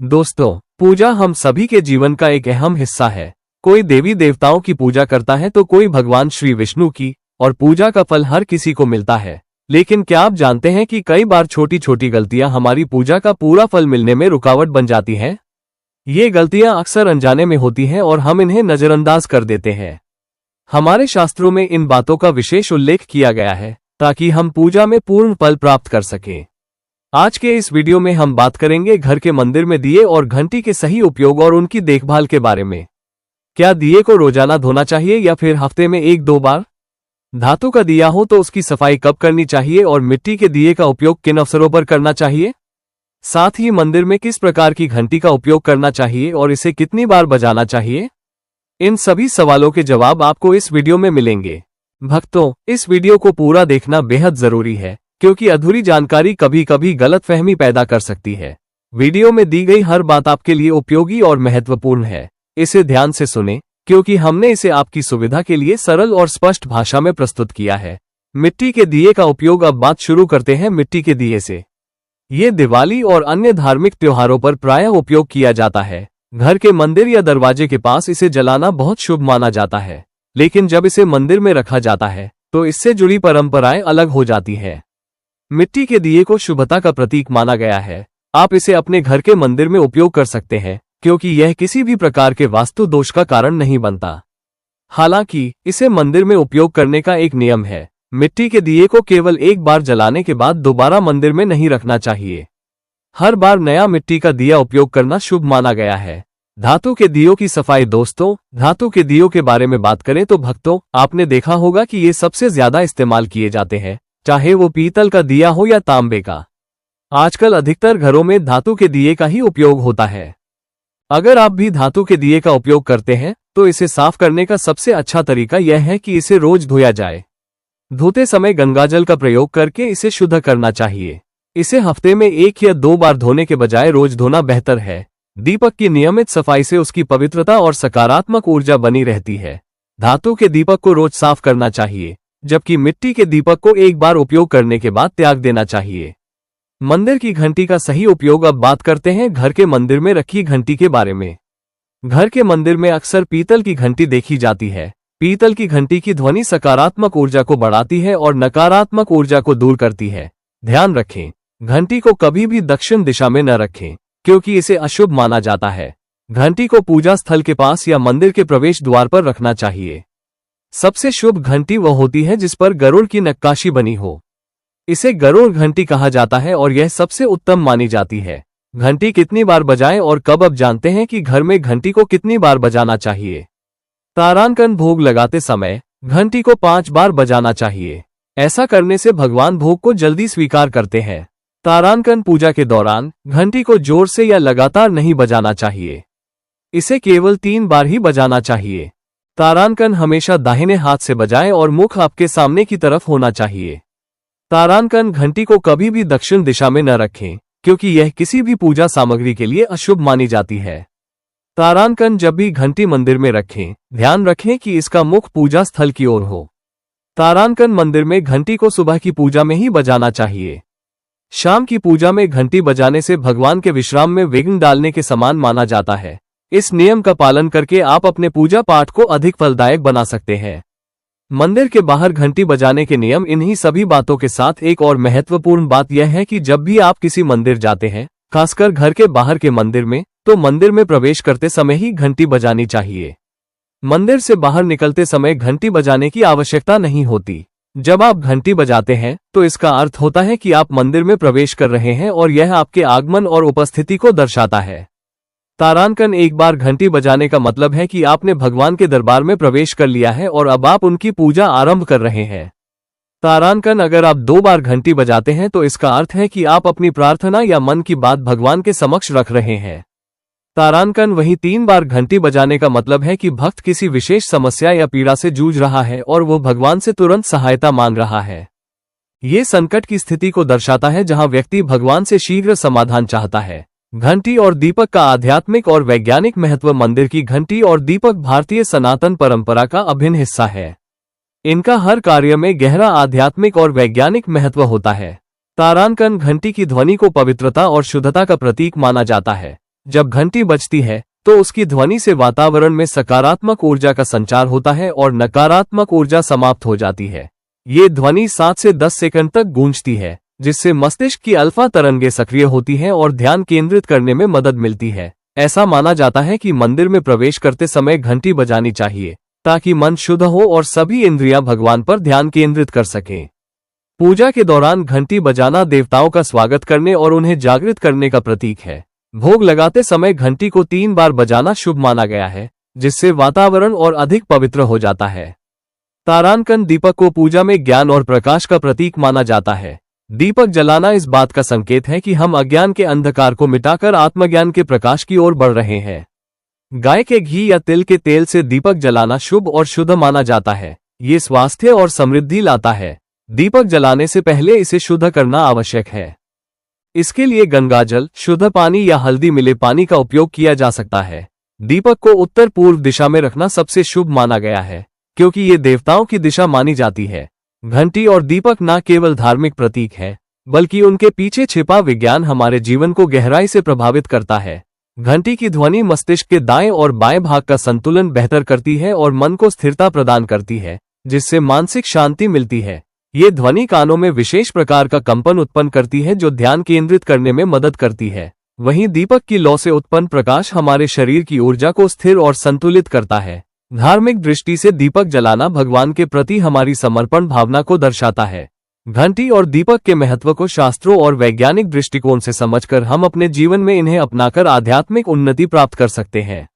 दोस्तों, पूजा हम सभी के जीवन का एक अहम हिस्सा है। कोई देवी देवताओं की पूजा करता है तो कोई भगवान श्री विष्णु की, और पूजा का फल हर किसी को मिलता है। लेकिन क्या आप जानते हैं कि कई बार छोटी छोटी गलतियां हमारी पूजा का पूरा फल मिलने में रुकावट बन जाती हैं? ये गलतियां अक्सर अनजाने में होती हैं और हम इन्हें नजरअंदाज कर देते हैं। हमारे शास्त्रों में इन बातों का विशेष उल्लेख किया गया है ताकि हम पूजा में पूर्ण फल प्राप्त कर सकें। आज के इस वीडियो में हम बात करेंगे घर के मंदिर में दिए और घंटी के सही उपयोग और उनकी देखभाल के बारे में। क्या दिए को रोजाना धोना चाहिए या फिर हफ्ते में 1-2 बार? धातु का दिया हो तो उसकी सफाई कब करनी चाहिए और मिट्टी के दिए का उपयोग किन अवसरों पर करना चाहिए? साथ ही मंदिर में किस प्रकार की घंटी का उपयोग करना चाहिए और इसे कितनी बार बजाना चाहिए? इन सभी सवालों के जवाब आपको इस वीडियो में मिलेंगे। भक्तों, इस वीडियो को पूरा देखना बेहद जरूरी है क्योंकि अधूरी जानकारी कभी कभी गलतफहमी पैदा कर सकती है। वीडियो में दी गई हर बात आपके लिए उपयोगी और महत्वपूर्ण है। इसे ध्यान से सुनें क्योंकि हमने इसे आपकी सुविधा के लिए सरल और स्पष्ट भाषा में प्रस्तुत किया है। मिट्टी के दिए का उपयोग। अब बात शुरू करते हैं मिट्टी के दिए से। ये दिवाली और अन्य धार्मिक त्योहारों पर प्रायः उपयोग किया जाता है। घर के मंदिर या दरवाजे के पास इसे जलाना बहुत शुभ माना जाता है, लेकिन जब इसे मंदिर में रखा जाता है तो इससे जुड़ी परंपराएं अलग हो जाती है। मिट्टी के दिए को शुभता का प्रतीक माना गया है। आप इसे अपने घर के मंदिर में उपयोग कर सकते हैं क्योंकि यह किसी भी प्रकार के वास्तु दोष का कारण नहीं बनता। हालांकि इसे मंदिर में उपयोग करने का एक नियम है। मिट्टी के दिए को केवल एक बार जलाने के बाद दोबारा मंदिर में नहीं रखना चाहिए। हर बार नया मिट्टी का दिया उपयोग करना शुभ माना गया है। धातु के दियों की सफाई। दोस्तों, धातु के दियों के बारे में बात करें तो भक्तों, आपने देखा होगा कि ये सबसे ज्यादा इस्तेमाल किए जाते हैं, चाहे वो पीतल का दिया हो या तांबे का। आजकल अधिकतर घरों में धातु के दिए का ही उपयोग होता है। अगर आप भी धातु के दिए का उपयोग करते हैं तो इसे साफ करने का सबसे अच्छा तरीका यह है कि इसे रोज धोया जाए। धोते समय गंगाजल का प्रयोग करके इसे शुद्ध करना चाहिए। इसे हफ्ते में 1 या 2 बार धोने के बजाय रोज धोना बेहतर है। दीपक की नियमित सफाई से उसकी पवित्रता और सकारात्मक ऊर्जा बनी रहती है। धातु के दीपक को रोज साफ करना चाहिए, जबकि मिट्टी के दीपक को एक बार उपयोग करने के बाद त्याग देना चाहिए। मंदिर की घंटी का सही उपयोग। अब बात करते हैं घर के मंदिर में रखी घंटी के बारे में। घर के मंदिर में अक्सर पीतल की घंटी देखी जाती है। पीतल की घंटी की ध्वनि सकारात्मक ऊर्जा को बढ़ाती है और नकारात्मक ऊर्जा को दूर करती है। ध्यान रखें, घंटी को कभी भी दक्षिण दिशा में न रखें क्योंकि इसे अशुभ माना जाता है। घंटी को पूजा स्थल के पास या मंदिर के प्रवेश द्वार पर रखना चाहिए। सबसे शुभ घंटी वह होती है जिस पर गरुड़ की नक्काशी बनी हो। इसे गरुड़ घंटी कहा जाता है और यह सबसे उत्तम मानी जाती है। घंटी कितनी बार बजाएं और कब? अब जानते हैं कि घर में घंटी को कितनी बार बजाना चाहिए। तारांकन भोग लगाते समय घंटी को 5 बार बजाना चाहिए। ऐसा करने से भगवान भोग को जल्दी स्वीकार करते हैं। तारांकन पूजा के दौरान घंटी को जोर से या लगातार नहीं बजाना चाहिए। इसे केवल 3 बार ही बजाना चाहिए। तारांकन हमेशा दाहिने हाथ से बजाएं और मुख आपके सामने की तरफ होना चाहिए। तारांकन घंटी को कभी भी दक्षिण दिशा में न रखें क्योंकि यह किसी भी पूजा सामग्री के लिए अशुभ मानी जाती है। तारांकन जब भी घंटी मंदिर में रखें, ध्यान रखें कि इसका मुख पूजा स्थल की ओर हो। तारांकन मंदिर में घंटी को सुबह की पूजा में ही बजाना चाहिए। शाम की पूजा में घंटी बजाने से भगवान के विश्राम में विघ्न डालने के समान माना जाता है। इस नियम का पालन करके आप अपने पूजा पाठ को अधिक फलदायक बना सकते हैं। मंदिर के बाहर घंटी बजाने के नियम। इन्हीं सभी बातों के साथ एक और महत्वपूर्ण बात यह है कि जब भी आप किसी मंदिर जाते हैं, खासकर घर के बाहर के मंदिर में, तो मंदिर में प्रवेश करते समय ही घंटी बजानी चाहिए। मंदिर से बाहर निकलते समय घंटी बजाने की आवश्यकता नहीं होती। जब आप घंटी बजाते हैं तो इसका अर्थ होता है कि आप मंदिर में प्रवेश कर रहे हैं और यह आपके आगमन और उपस्थिति को दर्शाता है। तारांकन एक बार घंटी बजाने का मतलब है कि आपने भगवान के दरबार में प्रवेश कर लिया है और अब आप उनकी पूजा आरंभ कर रहे हैं। तारांकन अगर आप 2 बार घंटी बजाते हैं तो इसका अर्थ है कि आप अपनी प्रार्थना या मन की बात भगवान के समक्ष रख रहे हैं। तारांकन वहीं 3 बार घंटी बजाने का मतलब है कि भक्त किसी विशेष समस्या या पीड़ा से जूझ रहा है और वो भगवान से तुरंत सहायता मांग रहा है। ये संकट की स्थिति को दर्शाता है जहां व्यक्ति भगवान से शीघ्र समाधान चाहता है। घंटी और दीपक का आध्यात्मिक और वैज्ञानिक महत्व। मंदिर की घंटी और दीपक भारतीय सनातन परंपरा का अभिन्न हिस्सा है। इनका हर कार्य में गहरा आध्यात्मिक और वैज्ञानिक महत्व होता है। तारांकन घंटी की ध्वनि को पवित्रता और शुद्धता का प्रतीक माना जाता है। जब घंटी बजती है तो उसकी ध्वनि से वातावरण में सकारात्मक ऊर्जा का संचार होता है और नकारात्मक ऊर्जा समाप्त हो जाती है। ये ध्वनि 7 से 10 सेकंड तक गूंजती है, जिससे मस्तिष्क की अल्फा तरंगें सक्रिय होती हैं और ध्यान केंद्रित करने में मदद मिलती है। ऐसा माना जाता है कि मंदिर में प्रवेश करते समय घंटी बजानी चाहिए ताकि मन शुद्ध हो और सभी इंद्रियां भगवान पर ध्यान केंद्रित कर सकें। पूजा के दौरान घंटी बजाना देवताओं का स्वागत करने और उन्हें जागृत करने का प्रतीक है। भोग लगाते समय घंटी को 3 बार बजाना शुभ माना गया है, जिससे वातावरण और अधिक पवित्र हो जाता है। तारांकन दीपक को पूजा में ज्ञान और प्रकाश का प्रतीक माना जाता है। दीपक जलाना इस बात का संकेत है कि हम अज्ञान के अंधकार को मिटाकर आत्मज्ञान के प्रकाश की ओर बढ़ रहे हैं। गाय के घी या तिल के तेल से दीपक जलाना शुभ और शुद्ध माना जाता है। ये स्वास्थ्य और समृद्धि लाता है। दीपक जलाने से पहले इसे शुद्ध करना आवश्यक है। इसके लिए गंगाजल, शुद्ध पानी या हल्दी मिले पानी का उपयोग किया जा सकता है। दीपक को उत्तर पूर्व दिशा में रखना सबसे शुभ माना गया है, क्योंकि ये देवताओं की दिशा मानी जाती है। घंटी और दीपक न केवल धार्मिक प्रतीक है, बल्कि उनके पीछे छिपा विज्ञान हमारे जीवन को गहराई से प्रभावित करता है। घंटी की ध्वनि मस्तिष्क के दाएं और बाएं भाग का संतुलन बेहतर करती है और मन को स्थिरता प्रदान करती है, जिससे मानसिक शांति मिलती है। ये ध्वनि कानों में विशेष प्रकार का कंपन उत्पन्न करती है जो ध्यान केंद्रित करने में मदद करती है। वहीं दीपक की लौ से उत्पन्न प्रकाश हमारे शरीर की ऊर्जा को स्थिर और संतुलित करता है। धार्मिक दृष्टि से दीपक जलाना भगवान के प्रति हमारी समर्पण भावना को दर्शाता है। घंटी और दीपक के महत्व को शास्त्रों और वैज्ञानिक दृष्टिकोण से समझकर हम अपने जीवन में इन्हें अपनाकर आध्यात्मिक उन्नति प्राप्त कर सकते हैं।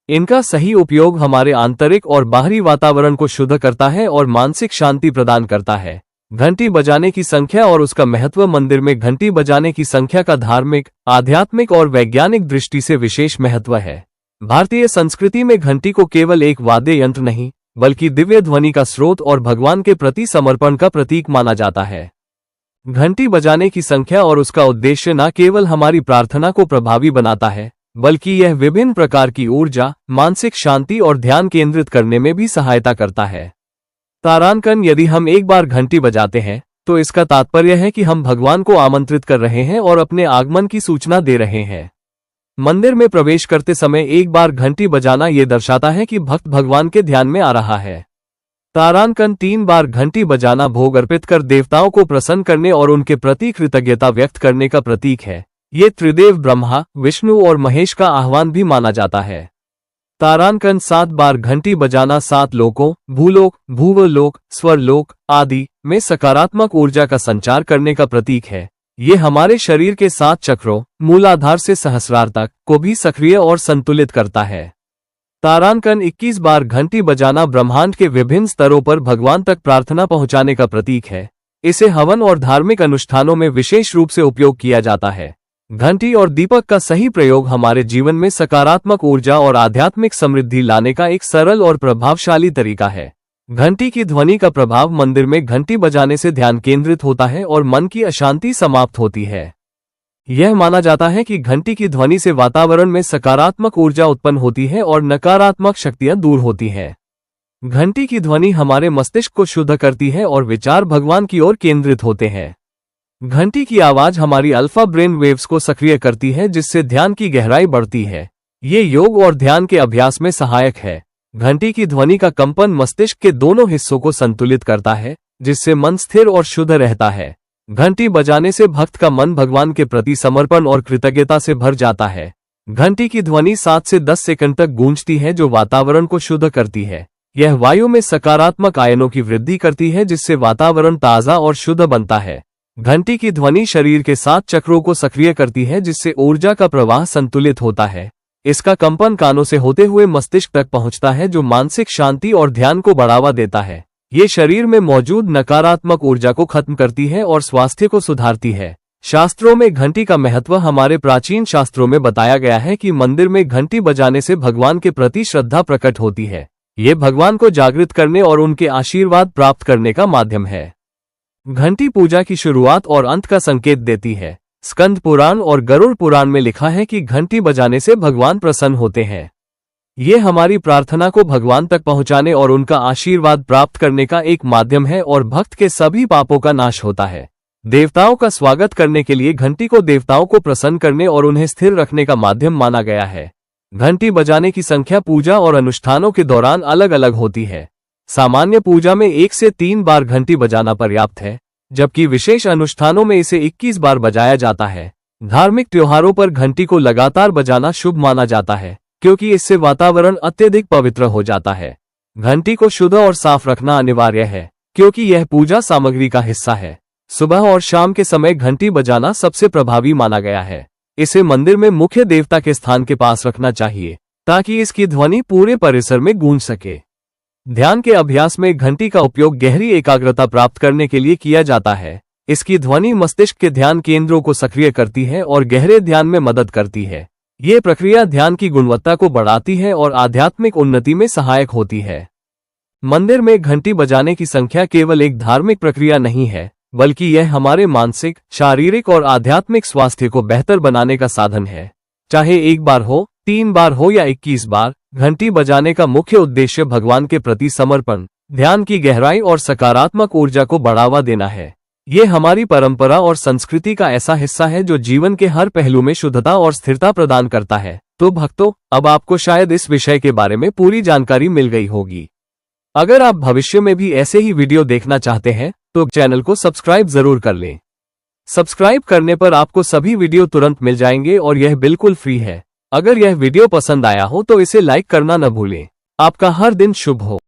इनका सही उपयोग हमारे आंतरिक और बाहरी वातावरण को शुद्ध करता है और मानसिक शांति प्रदान करता है। घंटी बजाने की संख्या और उसका महत्व। मंदिर में घंटी बजाने की संख्या का धार्मिक, आध्यात्मिक और वैज्ञानिक दृष्टि से विशेष महत्व है। भारतीय संस्कृति में घंटी को केवल एक वाद्य यंत्र नहीं, बल्कि दिव्य ध्वनि का स्रोत और भगवान के प्रति समर्पण का प्रतीक माना जाता है। घंटी बजाने की संख्या और उसका उद्देश्य न केवल हमारी प्रार्थना को प्रभावी बनाता है, बल्कि यह विभिन्न प्रकार की ऊर्जा, मानसिक शांति और ध्यान केंद्रित करने में भी सहायता करता है। तारांकन यदि हम एक बार घंटी बजाते हैं, तो इसका तात्पर्य है कि हम भगवान को आमंत्रित कर रहे हैं और अपने आगमन की सूचना दे रहे हैं। मंदिर में प्रवेश करते समय एक बार घंटी बजाना ये दर्शाता है कि भक्त भगवान के ध्यान में आ रहा है। तारांकन 3 बार घंटी बजाना भोग अर्पित कर देवताओं को प्रसन्न करने और उनके प्रति कृतज्ञता व्यक्त करने का प्रतीक है। ये त्रिदेव ब्रह्मा, विष्णु और महेश का आह्वान भी माना जाता है। तारांकन 7 बार घंटी बजाना 7 लोकों, भूलोक, भूवलोक, स्वरलोक आदि में सकारात्मक ऊर्जा का संचार करने का प्रतीक है। ये हमारे शरीर के 7 चक्रों, मूलाधार से सहस्रार तक को भी सक्रिय और संतुलित करता है। तारांकन 21 बार घंटी बजाना ब्रह्मांड के विभिन्न स्तरों पर भगवान तक प्रार्थना पहुंचाने का प्रतीक है। इसे हवन और धार्मिक अनुष्ठानों में विशेष रूप से उपयोग किया जाता है। घंटी और दीपक का सही प्रयोग हमारे जीवन में सकारात्मक ऊर्जा और आध्यात्मिक समृद्धि लाने का एक सरल और प्रभावशाली तरीका है। घंटी की ध्वनि का प्रभाव। मंदिर में घंटी बजाने से ध्यान केंद्रित होता है और मन की अशांति समाप्त होती है। यह माना जाता है कि घंटी की ध्वनि से वातावरण में सकारात्मक ऊर्जा उत्पन्न होती है और नकारात्मक शक्तियां दूर होती हैं। घंटी की ध्वनि हमारे मस्तिष्क को शुद्ध करती है और विचार भगवान की ओर केंद्रित होते हैं। घंटी की आवाज हमारी अल्फा ब्रेन वेव्स को सक्रिय करती है, जिससे ध्यान की गहराई बढ़ती है। ये योग और ध्यान के अभ्यास में सहायक है। घंटी की ध्वनि का कंपन मस्तिष्क के दोनों हिस्सों को संतुलित करता है, जिससे मन स्थिर और शुद्ध रहता है। घंटी बजाने से भक्त का मन भगवान के प्रति समर्पण और कृतज्ञता से भर जाता है। घंटी की ध्वनि 7 से 10 सेकंड तक गूंजती है, जो वातावरण को शुद्ध करती है। यह वायु में सकारात्मक आयनों की वृद्धि करती है, जिससे वातावरण ताज़ा और शुद्ध बनता है। घंटी की ध्वनि शरीर के 7 चक्रों को सक्रिय करती है, जिससे ऊर्जा का प्रवाह संतुलित होता है। इसका कंपन कानों से होते हुए मस्तिष्क तक पहुंचता है, जो मानसिक शांति और ध्यान को बढ़ावा देता है। ये शरीर में मौजूद नकारात्मक ऊर्जा को खत्म करती है और स्वास्थ्य को सुधारती है। शास्त्रों में घंटी का महत्व। हमारे प्राचीन शास्त्रों में बताया गया है कि मंदिर में घंटी बजाने से भगवान के प्रति श्रद्धा प्रकट होती है। ये भगवान को जागृत करने और उनके आशीर्वाद प्राप्त करने का माध्यम है। घंटी पूजा की शुरुआत और अंत का संकेत देती है। स्कंद पुराण और गरुड़ पुराण में लिखा है कि घंटी बजाने से भगवान प्रसन्न होते हैं। ये हमारी प्रार्थना को भगवान तक पहुंचाने और उनका आशीर्वाद प्राप्त करने का एक माध्यम है और भक्त के सभी पापों का नाश होता है। देवताओं का स्वागत करने के लिए घंटी को देवताओं को प्रसन्न करने और उन्हें स्थिर रखने का माध्यम माना गया है। घंटी बजाने की संख्या पूजा और अनुष्ठानों के दौरान अलग अलग होती है। सामान्य पूजा में 1 से 3 बार घंटी बजाना पर्याप्त है, जबकि विशेष अनुष्ठानों में इसे 21 बार बजाया जाता है। धार्मिक त्योहारों पर घंटी को लगातार बजाना शुभ माना जाता है, क्योंकि इससे वातावरण अत्यधिक पवित्र हो जाता है। घंटी को शुद्ध और साफ रखना अनिवार्य है, क्योंकि यह पूजा सामग्री का हिस्सा है। सुबह और शाम के समय घंटी बजाना सबसे प्रभावी माना गया है। इसे मंदिर में मुख्य देवता के स्थान के पास रखना चाहिए, ताकि इसकी ध्वनि पूरे परिसर में गूंज सके। ध्यान के अभ्यास में घंटी का उपयोग गहरी एकाग्रता प्राप्त करने के लिए किया जाता है। इसकी ध्वनि मस्तिष्क के ध्यान केंद्रों को सक्रिय करती है और गहरे ध्यान में मदद करती है। ये प्रक्रिया ध्यान की गुणवत्ता को बढ़ाती है और आध्यात्मिक उन्नति में सहायक होती है। मंदिर में घंटी बजाने की संख्या केवल एक धार्मिक प्रक्रिया नहीं है, बल्कि यह हमारे मानसिक, शारीरिक और आध्यात्मिक स्वास्थ्य को बेहतर बनाने का साधन है। चाहे 1 बार हो, 3 बार हो या 21 बार, घंटी बजाने का मुख्य उद्देश्य भगवान के प्रति समर्पण, ध्यान की गहराई और सकारात्मक ऊर्जा को बढ़ावा देना है। ये हमारी परंपरा और संस्कृति का ऐसा हिस्सा है जो जीवन के हर पहलू में शुद्धता और स्थिरता प्रदान करता है। तो भक्तों, अब आपको शायद इस विषय के बारे में पूरी जानकारी मिल गई होगी। अगर आप भविष्य में भी ऐसे ही वीडियो देखना चाहते हैं तो चैनल को सब्सक्राइब जरूर कर लें। सब्सक्राइब करने पर आपको सभी वीडियो तुरंत मिल जाएंगे और यह बिल्कुल फ्री है। अगर यह वीडियो पसंद आया हो तो इसे लाइक करना न भूलें। आपका हर दिन शुभ हो।